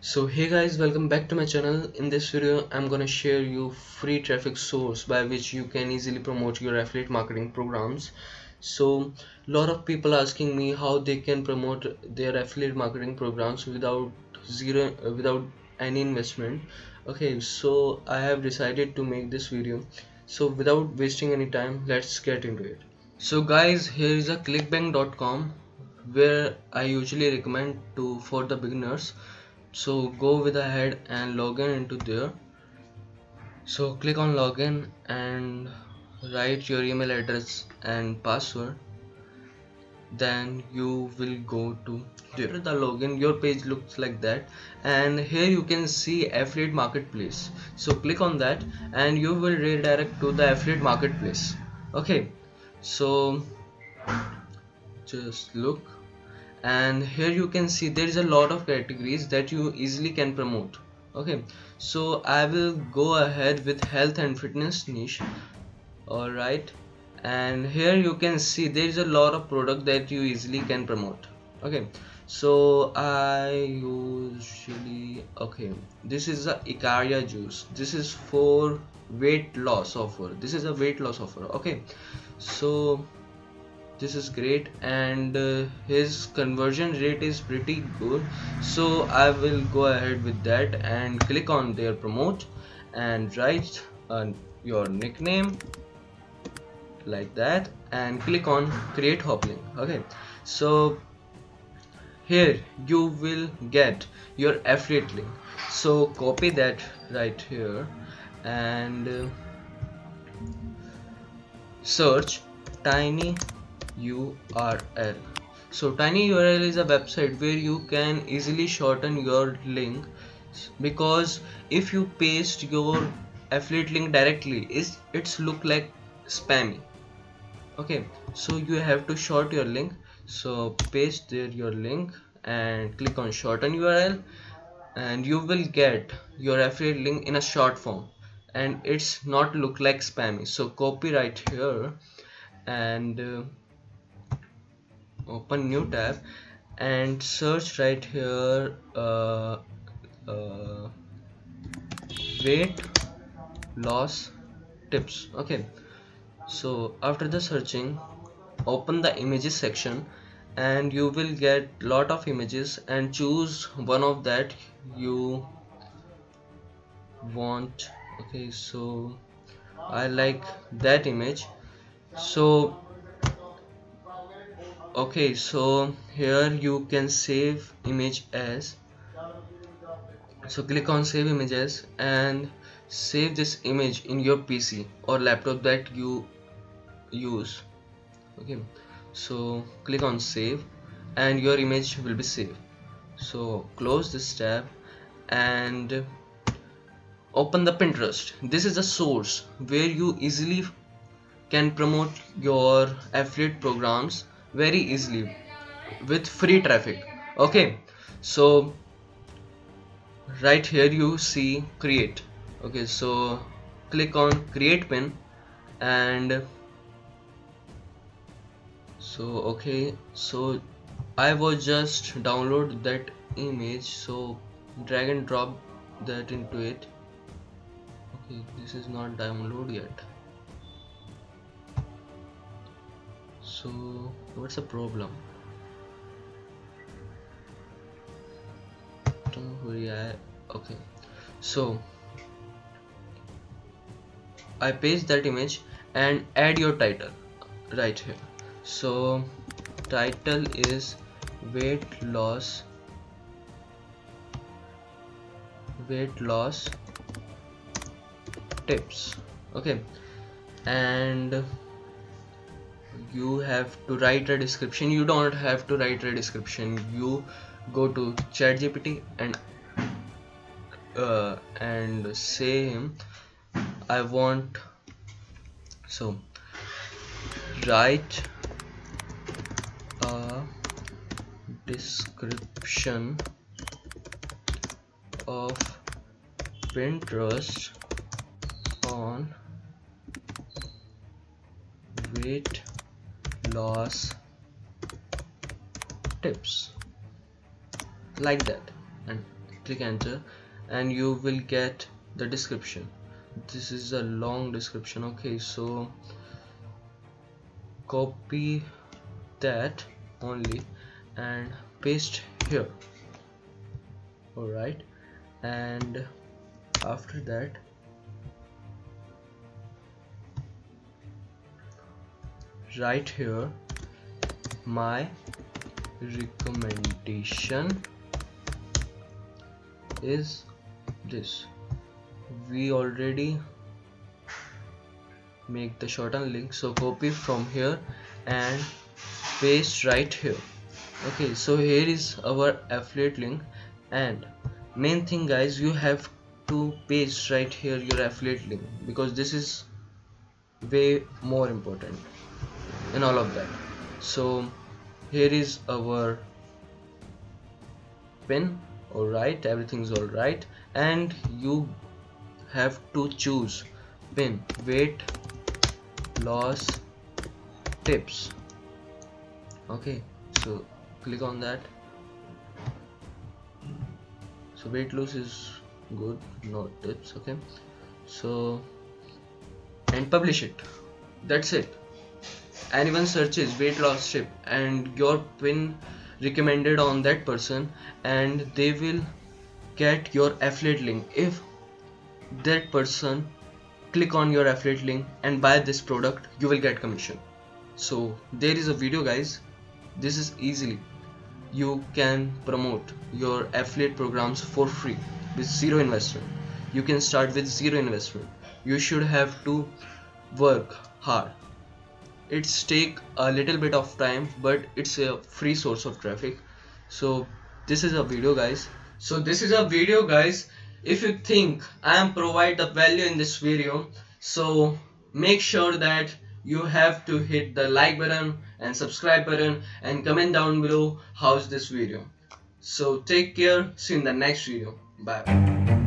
So hey guys, welcome back to my channel. In this video I'm gonna share you free traffic source by which you can easily promote your affiliate marketing programs. So lot of people asking me how they can promote their affiliate marketing programs without any investment. Okay, so I have decided to make this video. So without wasting any time, let's get into it. So guys, here is a clickbank.com where I usually recommend to for the beginners. So go with ahead and log in into there. So click on login and write your email address and password. Then you will go to there. After the login, your page looks like that, and here you can see affiliate marketplace. So click on that and you will redirect to the affiliate marketplace. Okay, so just look, and here you can see there is a lot of categories that you easily can promote. Okay, so I will go ahead with health and fitness niche. All right, and here you can see there is a lot of product that you easily can promote. Okay, so I usually, okay, this is a Icaria juice. This is for weight loss offer. This is a weight loss offer. Okay, so this is great, and his conversion rate is pretty good, so I will go ahead with that and click on their promote and write your nickname like that and click on create hop link. Okay, so here you will get your affiliate link, so copy that right here and search tiny URL. So tinyurl is a website where you can easily shorten your link, because if you paste your affiliate link directly, it's look like spammy. Okay, so you have to short your link. So paste there your link and click on shorten URL, and you will get your affiliate link in a short form and it's not look like spammy. So copy right here and open new tab and search right here uh, weight loss tips. Okay, so after the searching, open the images section and you will get lot of images and choose one of that you want. Okay, so I like that image. So okay, so here you can save image as. So click on save images and save this image in your PC or laptop that you use. Okay, so click on save and your image will be saved. So close this tab and open the Pinterest. This is a source where you easily can promote your affiliate programs very easily with free traffic. Okay, so right here you see create. Okay, so click on create pin and so okay, so I was just download that image, so drag and drop that into it. Okay, this is not download yet, so what's the problem? Don't worry, okay, so I paste that image and add your title right here. So title is weight loss tips. Okay, and you have to write a description. You don't have to write a description. You go to ChatGPT and say him, I want, so write a description of Pinterest on weight loss tips, like that, and click enter, and you will get the description. This is a long description. Okay, so copy that only and paste here. Alright, and after that write here my recommendation is this. We already make the shorten link, so copy from here and paste right here. Okay, so here is our affiliate link, and main thing guys, you have to paste right here your affiliate link, because this is way more important in all of that. So here is our pin. Alright, everything's alright, and you have to choose pin weight loss tips. Okay, so click on that. So weight loss is good, not tips. Okay, so and publish it. That's it. Anyone searches weight loss tip and your pin recommended on that person, and they will get your affiliate link. If that person click on your affiliate link and buy this product, you will get commission. So there is a video guys, this is easily you can promote your affiliate programs for free with zero investment. You can start with zero investment. You should have to work hard. It's take a little bit of time, but it's a free source of traffic. So this is a video guys. If you think I am provide the value in this video, so make sure that you have to hit the like button and subscribe button and comment down below how's this video. So take care, see you in the next video. Bye.